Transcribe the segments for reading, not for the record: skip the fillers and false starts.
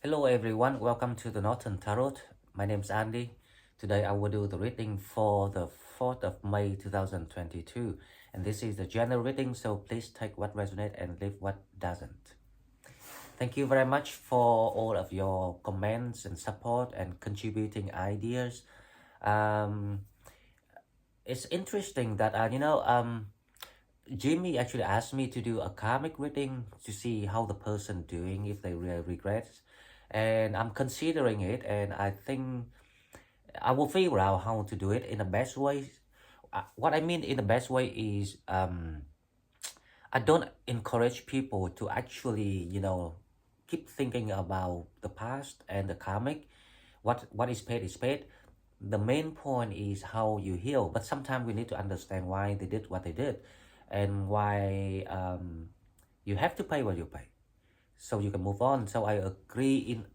Hello everyone, welcome to the Northern Tarot. My name is Andy. Today I will do the reading for the 4th of May 2022. And this is the general reading, so please take what resonates and leave what doesn't. Thank you very much for all of your comments and support and contributing ideas. Um, it's interesting that, Jimmy actually asked me to do a karmic reading to see how the person doing, if they really regret. And I'm considering it, and I think I will figure out how to do it in the best way. What I mean in the best way is I don't encourage people to actually, keep thinking about the past and the karmic. What is paid is paid. The main point is how you heal. But sometimes we need to understand why they did what they did, and why you have to pay what you pay, so you can move on. So I agree in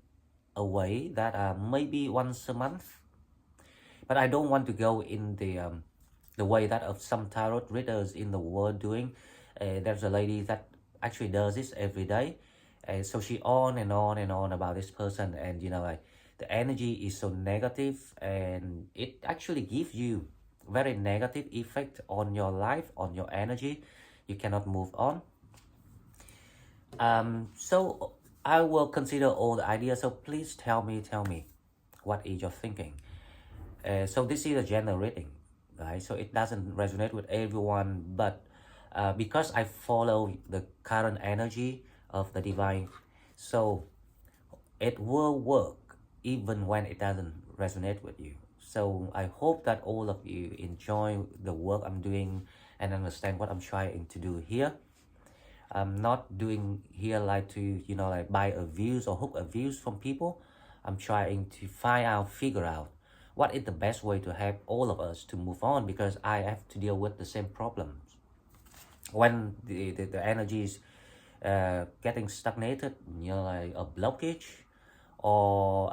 a way that maybe once a month, but I don't want to go in the way that of some tarot readers in the world doing. There's a lady that actually does this every day, so she on and on and on about this person, and like the energy is so negative, and it actually gives you very negative effect on your life, on your energy. You cannot move on. So I will consider all the ideas. So please tell me what is your thinking. So this is a general reading, right? So it doesn't resonate with everyone, but because I follow the current energy of the divine, so it will work even when it doesn't resonate with you. So I hope that all of you enjoy the work I'm doing and understand what I'm trying to do here. I'm not doing here like to, like buy a views or hook a views from people. I'm trying to figure out what is the best way to help all of us to move on, because I have to deal with the same problems. When the energy is getting stagnated, like a blockage, or,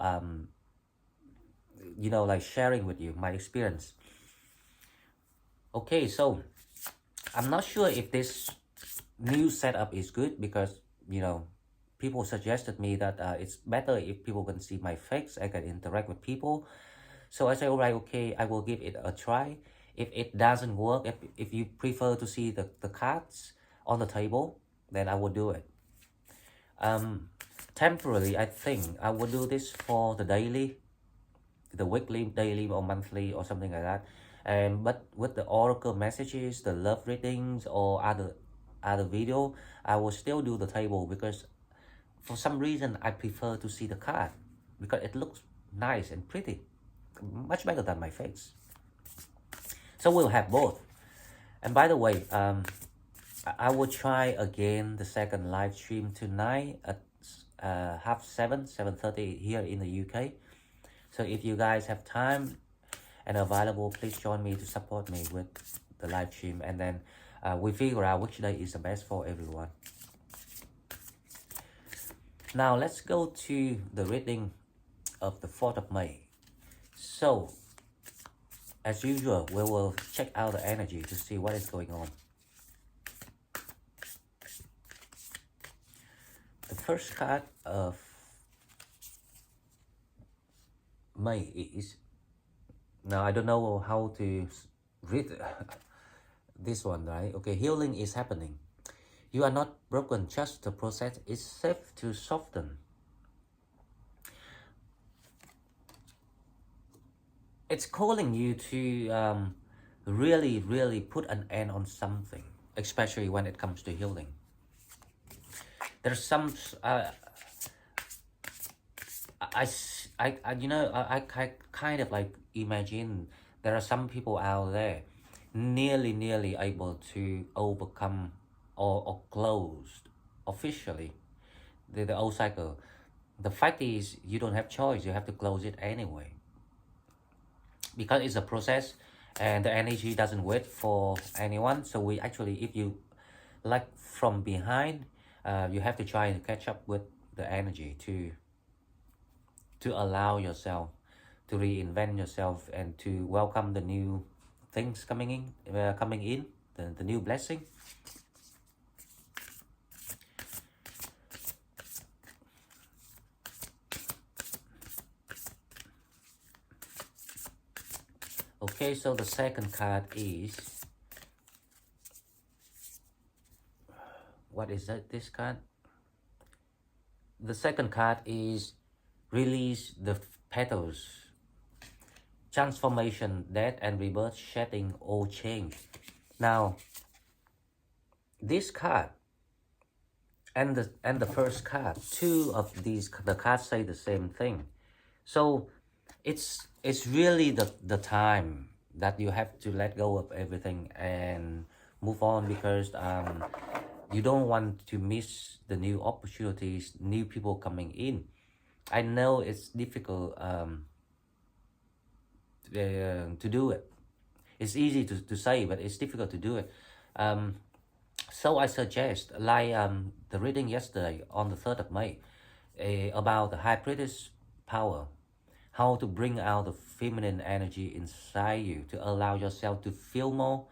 like sharing with you my experience. Okay, so I'm not sure if this new setup is good, because people suggested me that it's better if people can see my face, I can interact with people. So I say, all right, okay, I will give it a try. If it doesn't work, if you prefer to see the cards on the table, then I will do it. Temporarily, I think I will do this for the daily, the weekly, daily, or monthly, or something like that. And but with the oracle messages, the love readings, or other video, I will still do the table, because for some reason I prefer to see the card, because it looks nice and pretty, much better than my face. So we'll have both. And by the way, I will try again the second live stream tonight at half 7:30 here in the UK. So if you guys have time and available, please join me to support me with the live stream, and then we figure out which day is the best for everyone. Now let's go to the reading of the 4th of May. So as usual, we will check out the energy to see what is going on. The first card of May is, now I don't know how to read this one, right? Okay, healing is happening. You are not broken, just the process is safe to soften. It's calling you to really put an end on something, especially when it comes to healing. There's some I kind of like imagine there are some people out there nearly able to overcome or closed officially the old cycle. The fact is, you don't have choice, you have to close it anyway, because it's a process and the energy doesn't wait for anyone. So we actually, if you like from behind, you have to try to catch up with the energy to allow yourself to reinvent yourself and to welcome the new things coming in, the new blessing. Okay, so the second card is, what is that, this card? The second card is release the petals, transformation, death and rebirth, shedding or change. Now, this card and the first card, two of these, the cards say the same thing. So it's really the time that you have to let go of everything and move on, because you don't want to miss the new opportunities, new people coming in. I know it's difficult to do it. It's easy to say, but it's difficult to do it. So I suggest, like the reading yesterday on the 3rd of May, about the high priestess power, how to bring out the feminine energy inside you to allow yourself to feel more,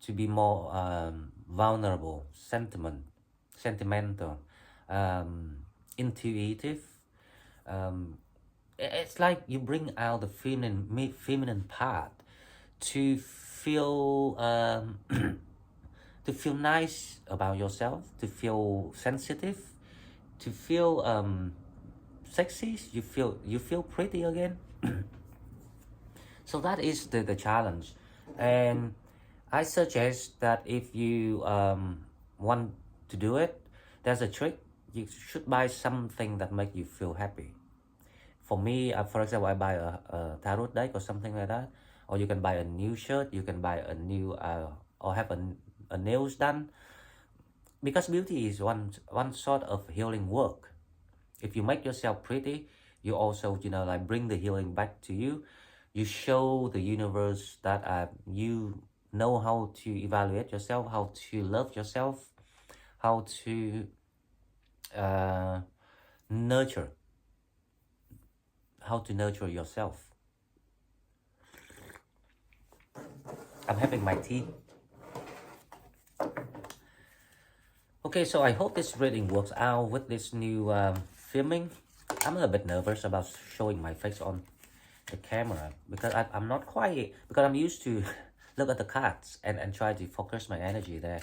to be more vulnerable, sentimental, intuitive. It's like you bring out the feminine part to feel to feel nice about yourself, to feel sensitive, to feel sexy. You feel pretty again. So that is the challenge, and I suggest that if you want to do it, there's a trick. You should buy something that make you feel happy. For me, for example, I buy a tarot deck or something like that, or you can buy a new shirt, you can buy a new or have a nails done, because beauty is one sort of healing work. If you make yourself pretty, you also, you know, like bring the healing back to you. You show the universe that you know how to evaluate yourself, how to love yourself, how to nurture yourself. I'm having my tea. Okay, so I hope this reading works out with this new filming. I'm a bit nervous about showing my face on the camera, because I'm not quite, because I'm used to look at the cards and try to focus my energy there.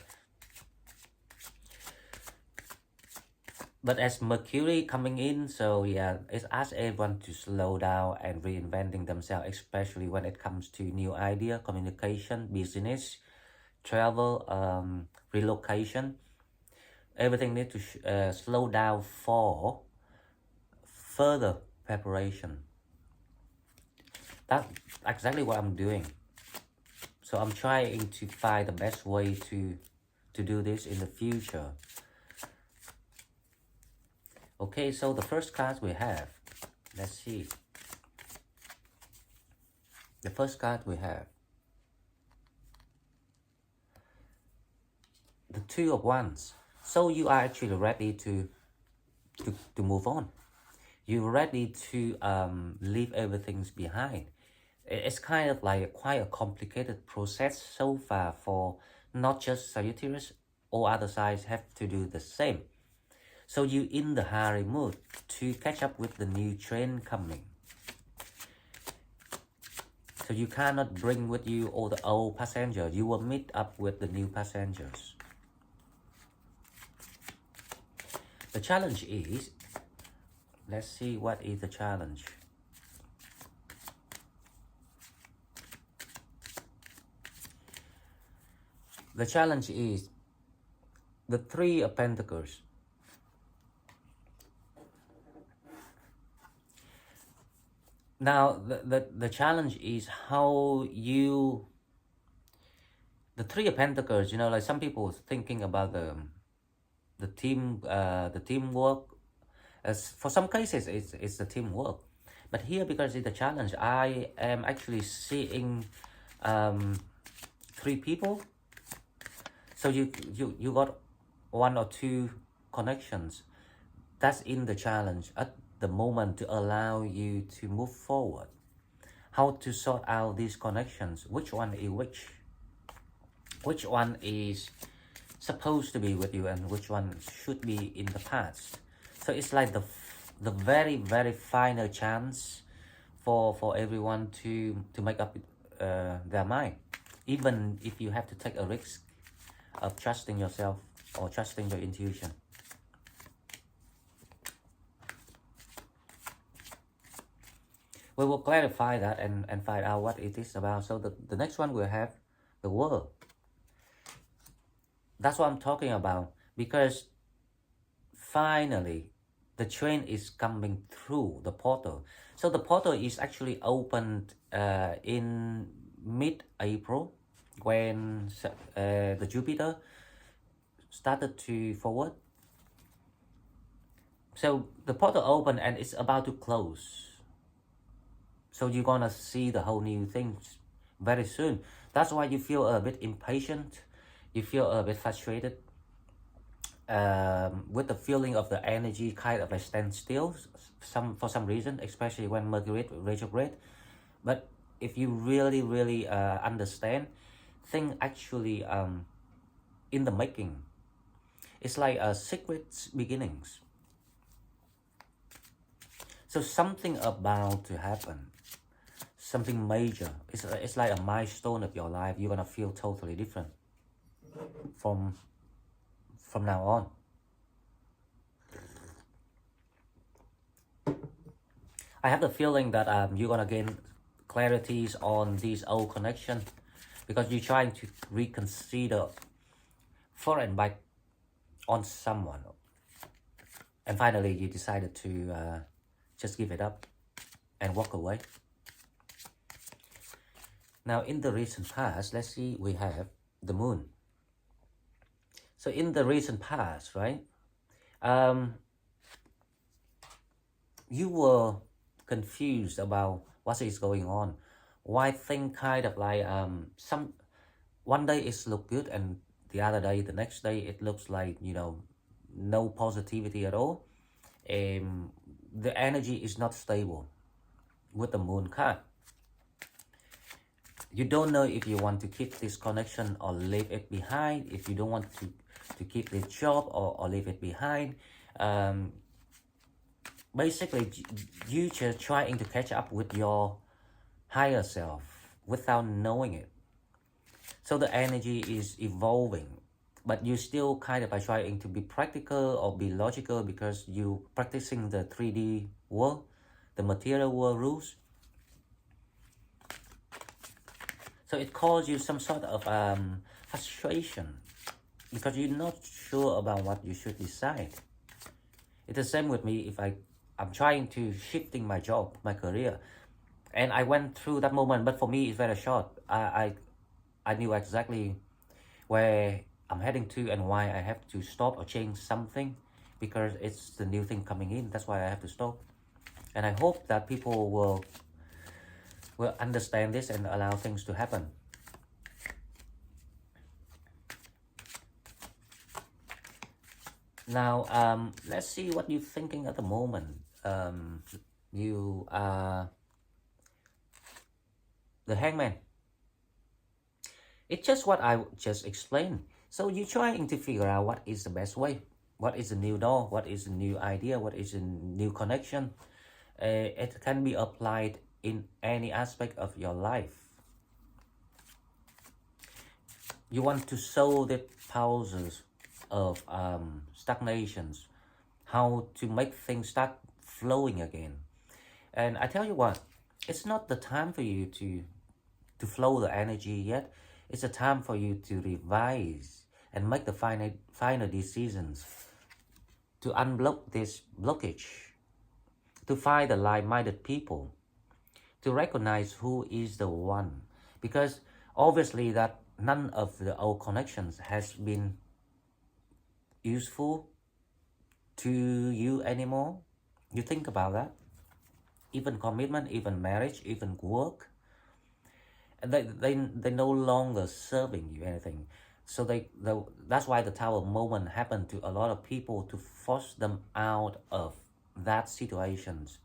But as Mercury coming in, so yeah, it asks everyone to slow down and reinventing themselves, especially when it comes to new idea, communication, business, travel, relocation. Everything needs to slow down for further preparation. That's exactly what I'm doing. So I'm trying to find the best way to do this in the future. Okay, so the first card we have, let's see. The first card we have, the Two of Wands. So you are actually ready to move on. You're ready to leave everything behind. It's kind of like quite a complicated process so far for not just Sagittarius, all other signs have to do the same. So you in the hurry mood to catch up with the new trend coming. So you cannot bring with you all the old passengers. You will meet up with the new passengers. The challenge is, let's see what is the challenge. The challenge is the Three of Pentacles. Now, the challenge is how you... The Three of Pentacles, you know, like some people thinking about the teamwork. As for some cases, it's the teamwork. But here, because it's a challenge, I am actually seeing 3 people. So you got 1 or 2 connections. That's in the challenge at the moment to allow you to move forward. How to sort out these connections? Which one is which? Which one is supposed to be with you and which one should be in the past? So it's like the very final chance for everyone to make up their mind, even if you have to take a risk of trusting yourself or trusting your intuition. We will clarify that and find out what it is about. So the next one we'll have the world. That's what I'm talking about, because finally the train is coming through the portal. So the portal is actually opened in mid-April, when the Jupiter started to forward. So the portal opened and it's about to close. So you're gonna see the whole new things very soon. That's why you feel a bit impatient. You feel a bit frustrated with the feeling of the energy kind of like stand still for some reason, especially when Mercury retrograde. But if you really understand, things actually in the making. It's like a secret beginnings. So something about to happen, something major. It's like a milestone of your life. You're gonna feel totally different from now on. I have the feeling that you're gonna gain clarities on these old connections, because you're trying to reconsider for and back on someone, and finally you decided to just give it up and walk away. Now in the recent past, let's see, we have the moon. So in the recent past, right, you were confused about what is going on. Why things kind of like one day it look good and the other day, the next day, it looks like, you know, no positivity at all. The energy is not stable with the moon card. You don't know if you want to keep this connection or leave it behind. If you don't want to keep this job or leave it behind. Basically, you just trying to catch up with your higher self without knowing it. So the energy is evolving, but you still kind of are trying to be practical or be logical, because you practicing the 3D world, the material world rules. So it causes you some sort of frustration, because you're not sure about what you should decide. It's the same with me. If I'm trying to shifting my job, my career, and I went through that moment, but for me it's very short. I knew exactly where I'm heading to and why I have to stop or change something, because it's the new thing coming in. That's why I have to stop. And I hope that people will understand this and allow things to happen. Now, let's see what you're thinking at the moment. You are the Hangman. It's just what I just explained. So you're trying to figure out what is the best way. What is the new door? What is the new idea? What is the new connection? It can be applied in any aspect of your life. You want to solve the pauses of stagnations, how to make things start flowing again. And I tell you what, it's not the time for you to flow the energy yet. It's a time for you to revise and make the final decisions, to unblock this blockage, to find the like-minded people, to recognize who is the one. Because obviously that none of the old connections has been useful to you anymore. You think about that. Even commitment, even marriage, even work, they no longer serving you anything. So that's why the Tower moment happened to a lot of people, to force them out of that situations,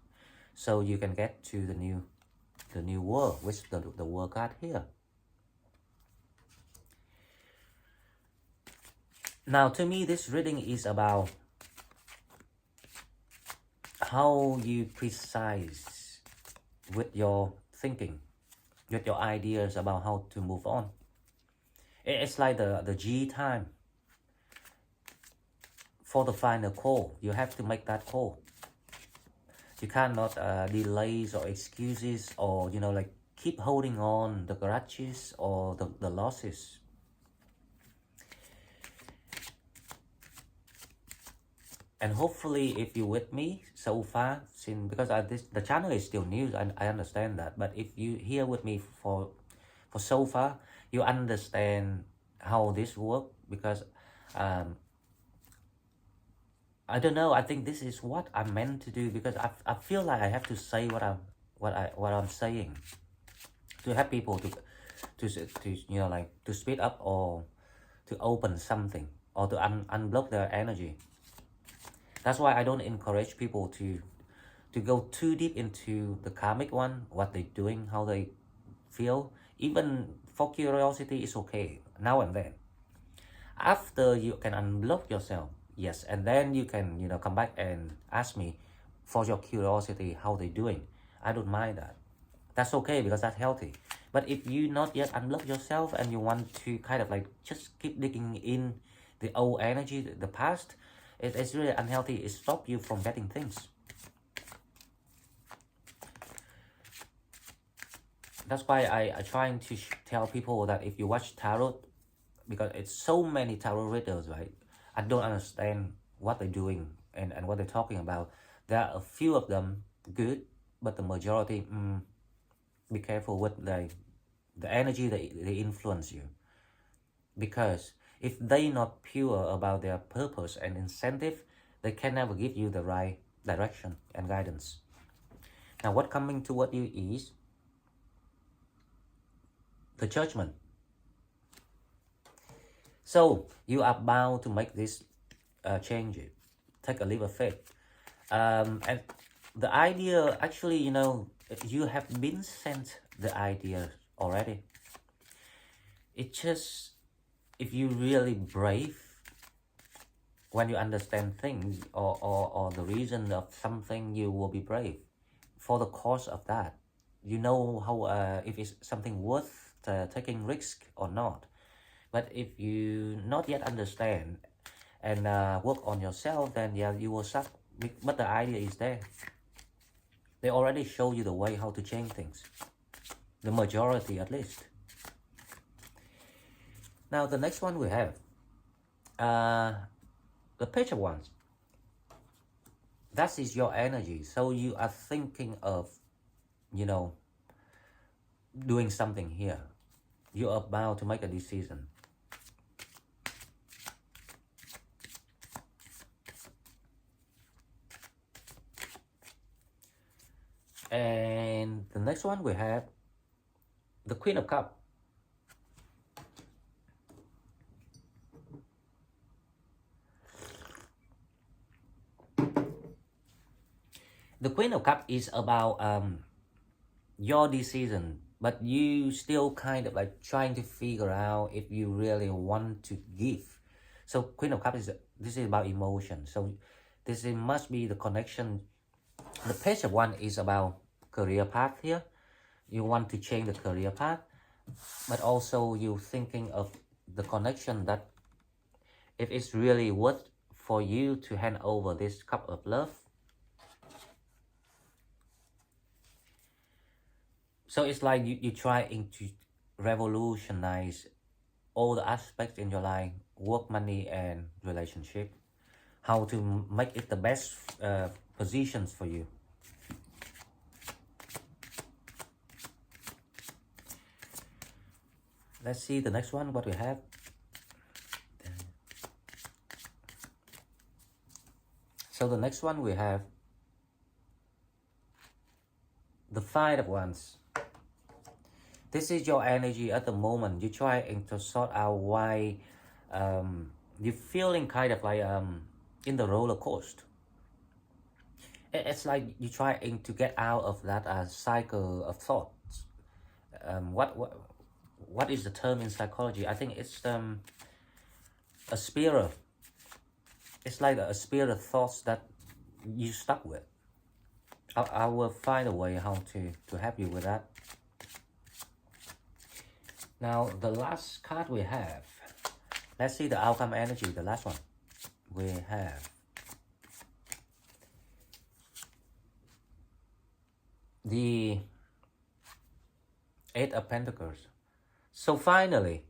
so you can get to the new world, which the world card here. Now, to me, this reading is about how you precise with your thinking. get your ideas about how to move on. It's like the G time for the final call. You have to make that call. You cannot delays or excuses, or like keep holding on the grudges or the losses. And hopefully, if you're with me so far, because the channel is still new, I understand that. But if you here with me for so far, you understand how this works. Because I don't know. I think this is what I'm meant to do, because I feel like I have to say what I'm saying, to help people to like to speed up, or to open something, or to unblock their energy. That's why I don't encourage people to go too deep into the karmic one, what they're doing, how they feel. Even for curiosity is okay now and then. After you can unblock yourself, yes, and then you can come back and ask me for your curiosity how they doing. I don't mind that. That's okay, because that's healthy. But if you not yet unblock yourself and you want to kind of like just keep digging in the old energy, the past, it's really unhealthy. It stops you from getting things. That's why I trying to tell people that if you watch tarot, because it's so many tarot readers, right? I don't understand what they're doing and what they're talking about. There are a few of them good, but the majority, be careful with the energy they influence you. Because if they not pure about their purpose and incentive, they can never give you the right direction and guidance. Now, what coming toward you is the judgment. So you are bound to make this change. It take a leap of faith, and the idea actually, you have been sent the idea already. It's just, if you really brave, when you understand things, or the reason of something, you will be brave for the cause of that. You know how, if it's something worth taking risk or not. But if you not yet understand and work on yourself, then yeah, you will suck. But the idea is there. They already show you the way how to change things. The majority, at least. Now, the next one we have, the Page of Wands. That is your energy. So you are thinking of, doing something here. You are about to make a decision. And the next one we have the Queen of Cups. The Queen of Cups is about your decision, but you still kind of like trying to figure out if you really want to give. So Queen of Cups this is about emotion. So this must be the connection. The Page of Wands is about career path here. You want to change the career path, but also you thinking of the connection, that if it's really worth for you to hand over this cup of love. So it's like you trying to revolutionize all the aspects in your life, work, money, and relationship. How to make it the best positions for you. Let's see the next one, what we have. So the next one we have the Five of Wands. This is your energy at the moment. You're trying to sort out why you're feeling kind of like in the roller coaster. It's like you're trying to get out of that cycle of thoughts. What is the term in psychology? I think it's a spiral. It's like a spiral of thoughts that you stuck with. I will find a way how to help you with that. Now, the last card we have, let's see the outcome energy, the last one. We have the Eight of Pentacles. So finally,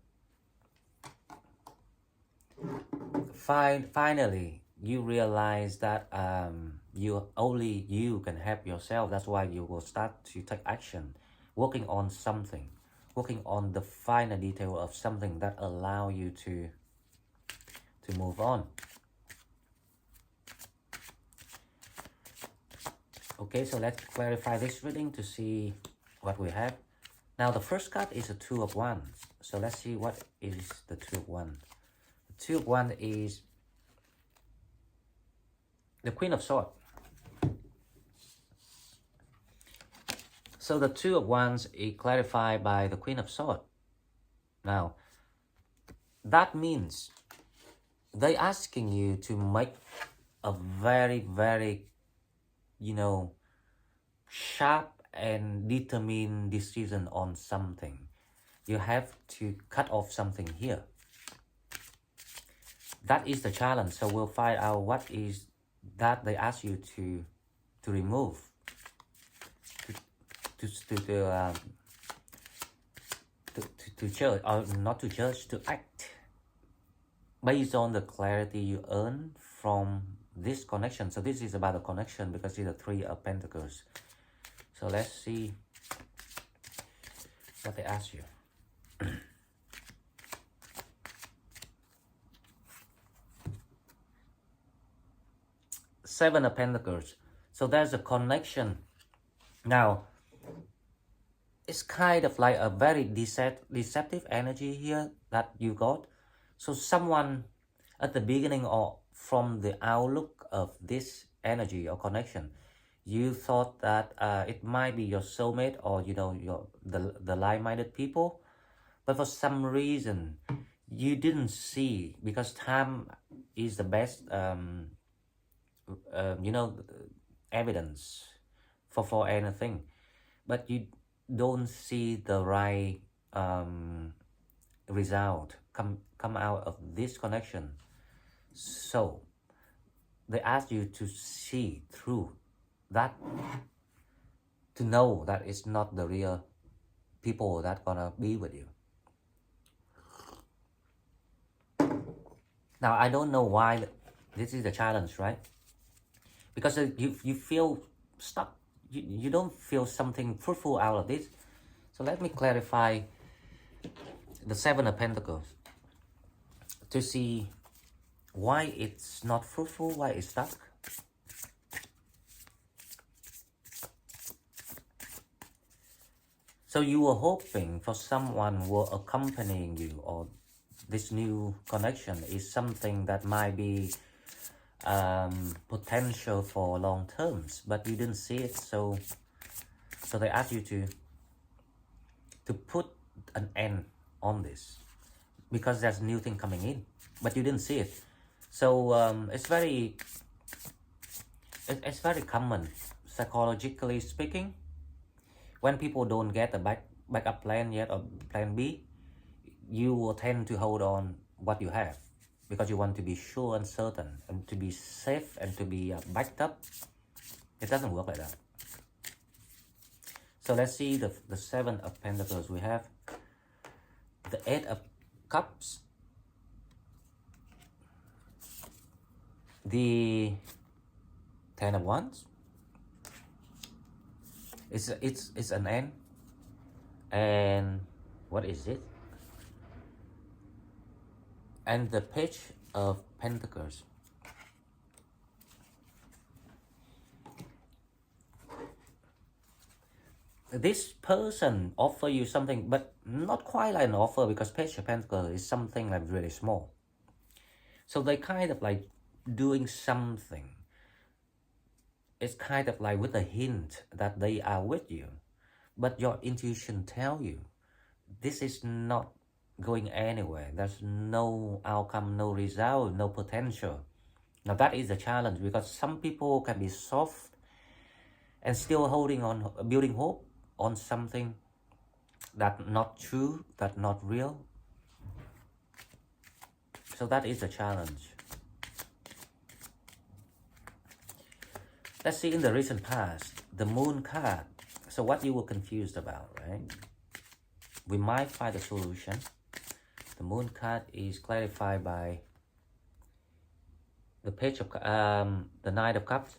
you realize that only you can help yourself. That's why you will start to take action, working on something, working on the finer detail of something that allow you to move on. Okay, so let's clarify this reading to see what we have. Now the first card is a Two of Wands. So let's see what is the Two of Wands. The Two of Wands is the Queen of Swords. So the Two of Wands is clarified by the Queen of Swords. Now, that means they're asking you to make a very, very, sharp and determined decision on something. You have to cut off something here. That is the challenge. So we'll find out what is that they ask you to remove, to judge, or not to judge, to act based on the clarity you earn from this connection. So this is about the connection because it's the Three of Pentacles. So let's see what they ask you. Seven of Pentacles. So there's a connection. Now, it's kind of like a very deceptive energy here that you got. So someone at the beginning or from the outlook of this energy or connection, you thought that it might be your soulmate or the like-minded people, but for some reason you didn't see, because time is the best evidence for anything, but you don't see the right result come out of this connection. So they ask you to see through that, to know that it's not the real people that gonna be with you. Now I don't know why this is the challenge, right? Because you feel stuck. You don't feel something fruitful out of this. So let me clarify the Seven of Pentacles to see why it's not fruitful, why it's stuck. So you were hoping for someone will accompanying you, or this new connection is something that might be potential for long terms, but you didn't see it. So they ask you to put an end on this because there's new thing coming in, but you didn't see it. So it's very common, psychologically speaking, when people don't get a backup plan yet, or plan B, you will tend to hold on what you have because you want to be sure and certain and to be safe and to be backed up. It doesn't work like that. So let's see the Seven of Pentacles. We have the Eight of Cups, the Ten of Wands. It's an end. And what is it? And the Page of Pentacles. This person offer you something, but not quite like an offer, because Page of Pentacles is something like really small. So they kind of like doing something. It's kind of like with a hint that they are with you, but your intuition tell you this is not going anywhere. There's no outcome, no result, no potential. Now that is the challenge, because some people can be soft and still holding on, building hope on something that not true, that not real. So that is a challenge. Let's see in the recent past, the moon card. So what you were confused about, right? We might find a solution. The moon card is clarified by the page of the Knight of Cups.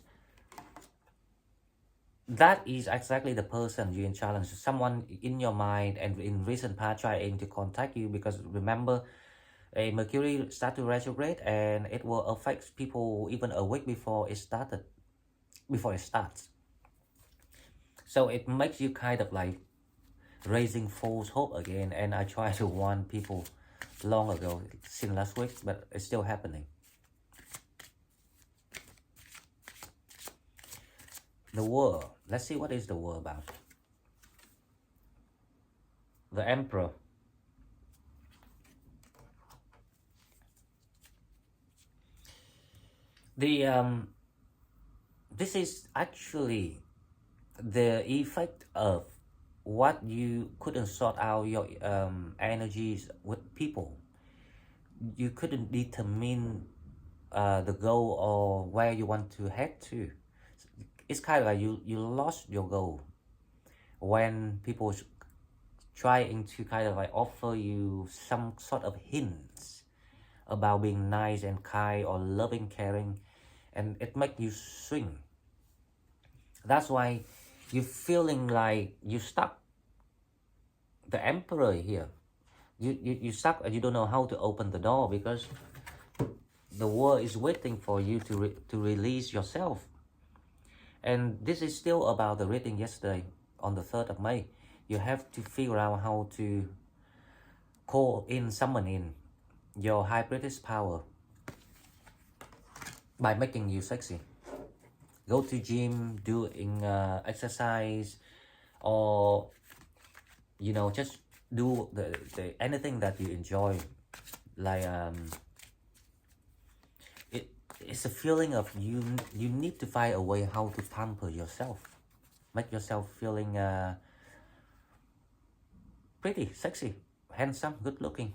That is exactly the person you're in challenge. Someone in your mind and in recent past trying to contact you, because remember, a Mercury start to retrograde and it will affect people even a week before it started, before it starts. So it makes you kind of like raising false hope again, and I tried to warn people long ago, since last week, but it's still happening. The war. Let's see what is the war about. The Emperor. This is actually the effect of what you couldn't sort out your energies with people. You couldn't determine the goal or where you want to head to. It's kind of like you lost your goal when people trying to kind of like offer you some sort of hints about being nice and kind or loving, caring, and it makes you swing. That's why you're feeling like you stuck. The Emperor here, you stuck and you don't know how to open the door, because the world is waiting for you to release yourself. And this is still about the reading yesterday on the 3rd of May. You have to figure out how to call in, summon in your high British power by making you sexy. Go to gym, doing exercise, or just do the anything that you enjoy. Like it's a feeling of you need to find a way how to pamper yourself, make yourself feeling pretty, sexy, handsome, good looking.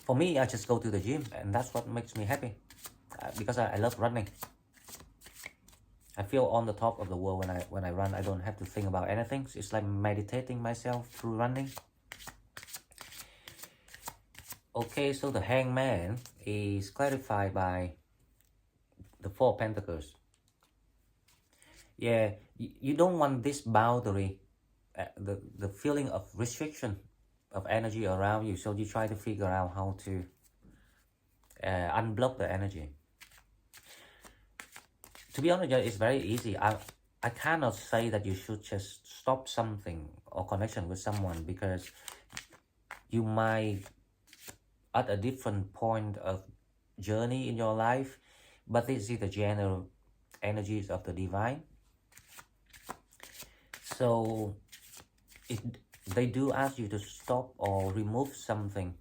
For me, I just go to the gym, and that's what makes me happy, because I love running. I feel on the top of the world when I run. I don't have to think about anything. It's like meditating myself through running. Okay, so the Hangman is clarified by the 4 Pentacles. Yeah, you don't want this boundary, the feeling of restriction of energy around you. So you try to figure out how to unblock the energy. To be honest, it's very easy. I cannot say that you should just stop something or connection with someone, because you might at a different point of journey in your life, but this is the general energies of the divine. So they do ask you to stop or remove something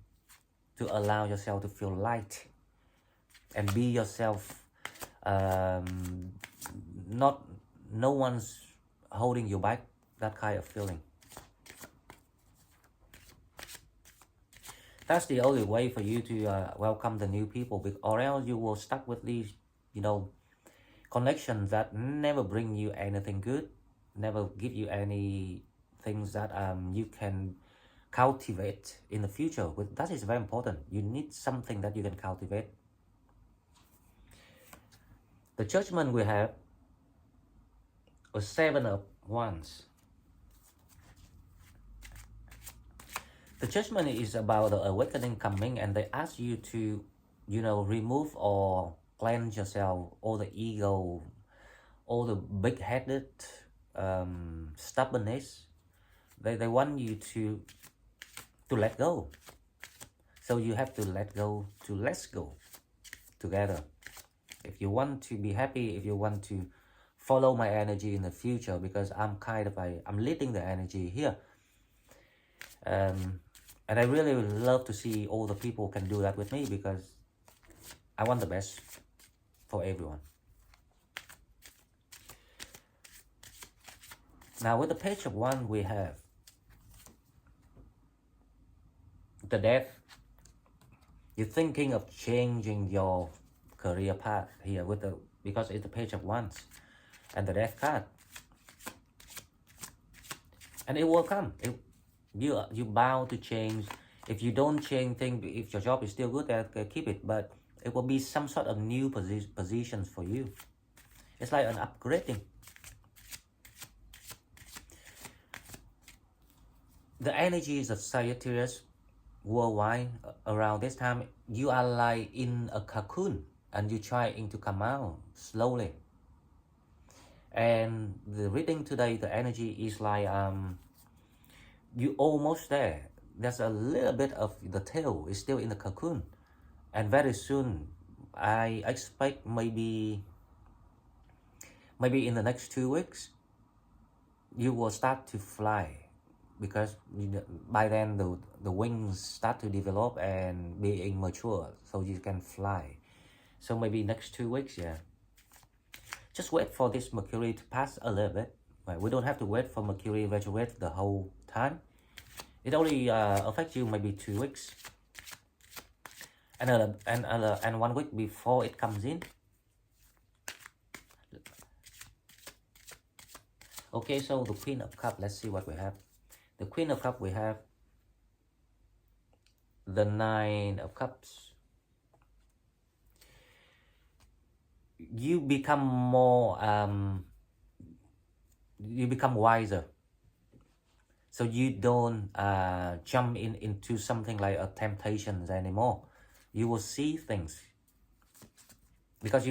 to allow yourself to feel light and be yourself. No one's holding you back, that kind of feeling. That's the only way for you to welcome the new people, or else you will stuck with these connections that never bring you anything good, never give you any things that you can cultivate in the future. That is very important. You need something that you can cultivate. The Judgment we have a 7 of Wands. The Judgment is about the awakening coming, and they ask you to, remove or cleanse yourself, all the ego, all the big-headed stubbornness. They want you to let go. So you have to let go to let's go together. If you want to be happy, if you want to follow my energy in the future, because I'm I'm leading the energy here. And I really love to see all the people can do that with me, because I want the best for everyone. Now with the Page of Wands we have the death. You're thinking of changing your career path here with the, because it's the Page of Wands and the Death card, and it will come. You bound to change. If you don't change things, if your job is still good, keep it. But it will be some sort of new positions for you. It's like an upgrading. The energies of Sagittarius worldwide around this time, you are like in a cocoon and you're trying to come out slowly. And the reading today, the energy is like you almost there. There's a little bit of the tail is still in the cocoon, and very soon I expect maybe in the next 2 weeks you will start to fly, because by then the wings start to develop and being mature, so you can fly. So maybe next 2 weeks, yeah. Just wait for this Mercury to pass a little bit. Right? We don't have to wait for Mercury retrograde the whole time. It only affects you maybe 2 weeks, and 1 week before it comes in. Okay, so the Queen of Cups, let's see what we have. The Queen of Cups, we have the Nine of Cups. You become more, you become wiser. So you don't jump into something like a temptations anymore. You will see things. Because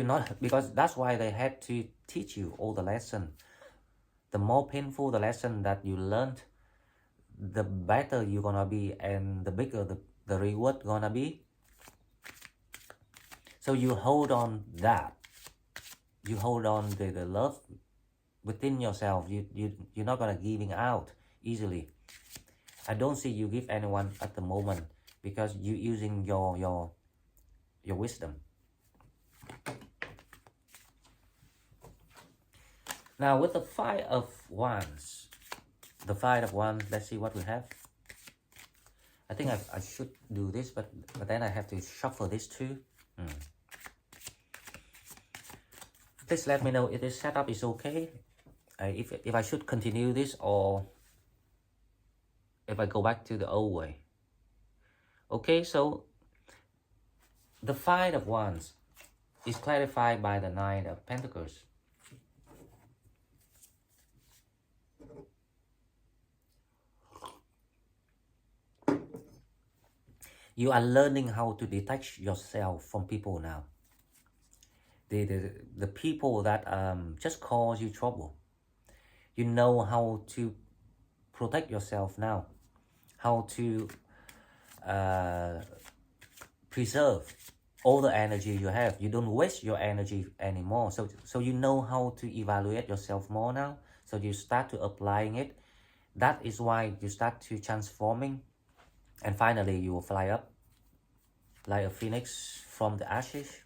that's why they had to teach you all the lesson. The more painful the lesson that you learned, the better you're gonna be, and the bigger the reward gonna be. So you hold on that. You hold on the love within yourself. You're not gonna giving out easily. I don't see you give anyone at the moment, because you're using your wisdom. Now with the Five of Wands, let's see what we have. I think I should do this, but then I have to shuffle this too. Please let me know if this setup is okay. If I should continue this, or if I go back to the old way. Okay, so the Five of Wands is clarified by the Nine of Pentacles. You are learning how to detach yourself from people now. The people that just cause you trouble. You know how to protect yourself now. How to preserve all the energy you have. You don't waste your energy anymore. So you know how to evaluate yourself more now. So you start to applying it. That is why you start to transforming. And finally, you will fly up like a phoenix from the ashes.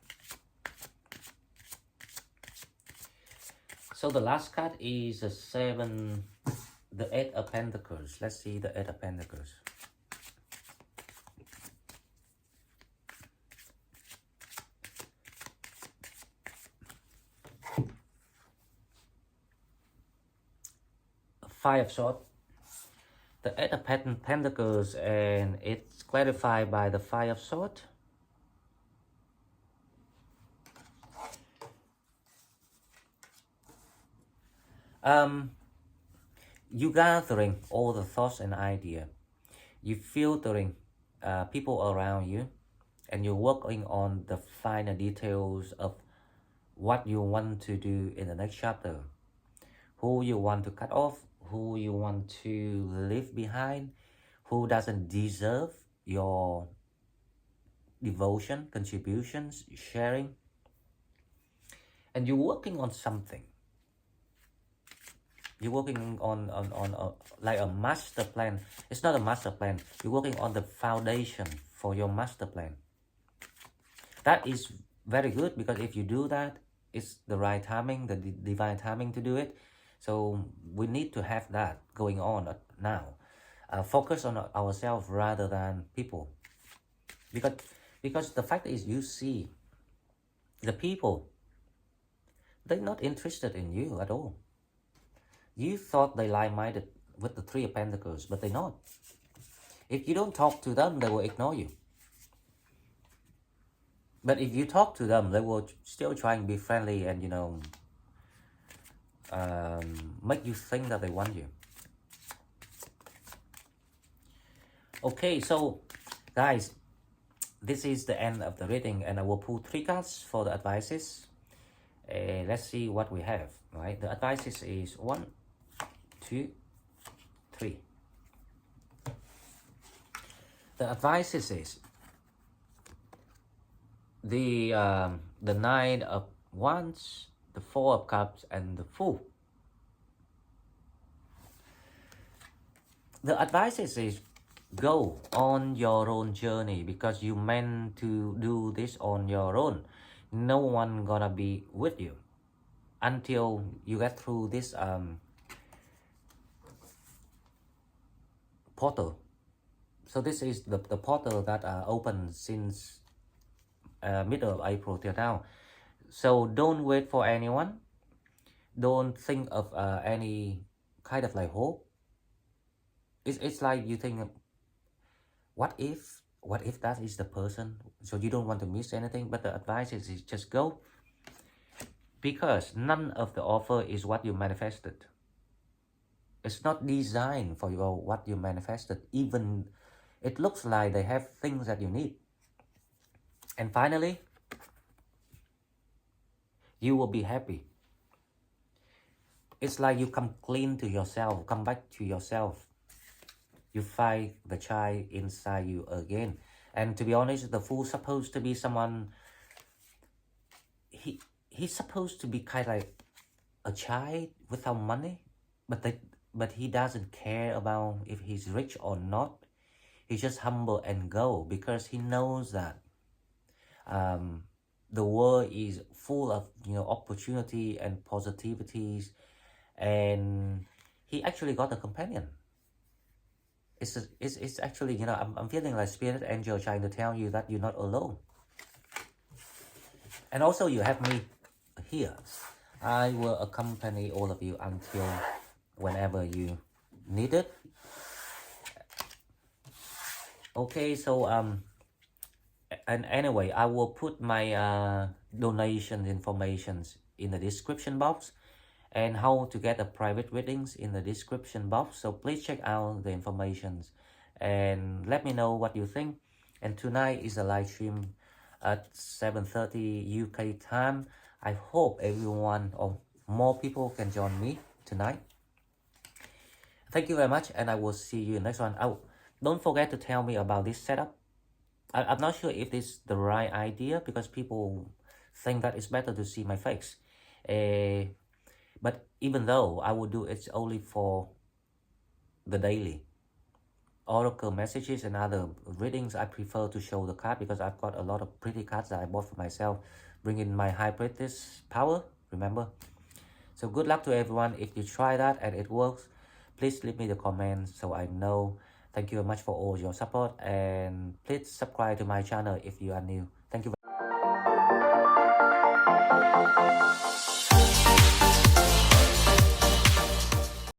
So the last card is the Eight of Pentacles. Let's see the Eight of Pentacles. Five of Swords. The Eight of Pentacles, and it's clarified by the Five of Swords. You gathering all the thoughts and ideas. You filtering people around you, and you're working on the finer details of what you want to do in the next chapter. Who you want to cut off, who you want to leave behind, who doesn't deserve your devotion, contributions, sharing. And you're working on something. You're working on like a master plan. It's not a master plan. You're working on the foundation for your master plan. That is very good, because if you do that, it's the right timing, the divine timing to do it. So we need to have that going on now. focus on ourselves rather than people. Because the fact is, you see, the people, they're not interested in you at all. You thought they like-minded with the Three of Pentacles, but they're not. If you don't talk to them, they will ignore you. But if you talk to them, they will still try and be friendly and, make you think that they want you. Okay, so guys, this is the end of the reading, and I will pull 3 cards for the advices. Let's see what we have. Right, the advices is 1, 2, 3. The advices is the 9 of Wands, the 4 of Cups, and the Fool. The advices is go on your own journey, because you meant to do this on your own. No one gonna be with you until you get through this portal. So this is the portal that opened since middle of April till now. So don't wait for anyone. Don't think of any kind of like hope. It's like you think, what if that is the person? So you don't want to miss anything. But the advice is just go, because none of the offer is what you manifested. It's not designed for what you manifested. Even it looks like they have things that you need. And finally, you will be happy. It's like you come clean to yourself, come back to yourself. You find the child inside you again. And to be honest, the Fool supposed to be someone, he's supposed to be kind of like a child without money, but he doesn't care about if he's rich or not. He's just humble and go, because he knows that the world is full of opportunity and positivities, and he actually got a companion. It's actually, I'm feeling like spirit angel trying to tell you that you're not alone. And also you have me here. I will accompany all of you until whenever you need it. Okay, so and anyway, I will put my donation informations in the description box, and how to get a private readings in the description box. So please check out the informations and let me know what you think. And tonight is a live stream at 7:30 UK time. I hope everyone or more people can join me tonight. Thank you very much, and I will see you next one. Oh, don't forget to tell me about this setup. I'm not sure if this is the right idea, because people think that it's better to see my face. But even though I would do it's only for the daily oracle messages and other readings, I prefer to show the card, because I've got a lot of pretty cards that I bought for myself, bringing my high priestess power, remember? So good luck to everyone. If you try that and it works, please leave me the comments so I know. Thank you very much for all your support, and please subscribe to my channel if you are new. Thank you.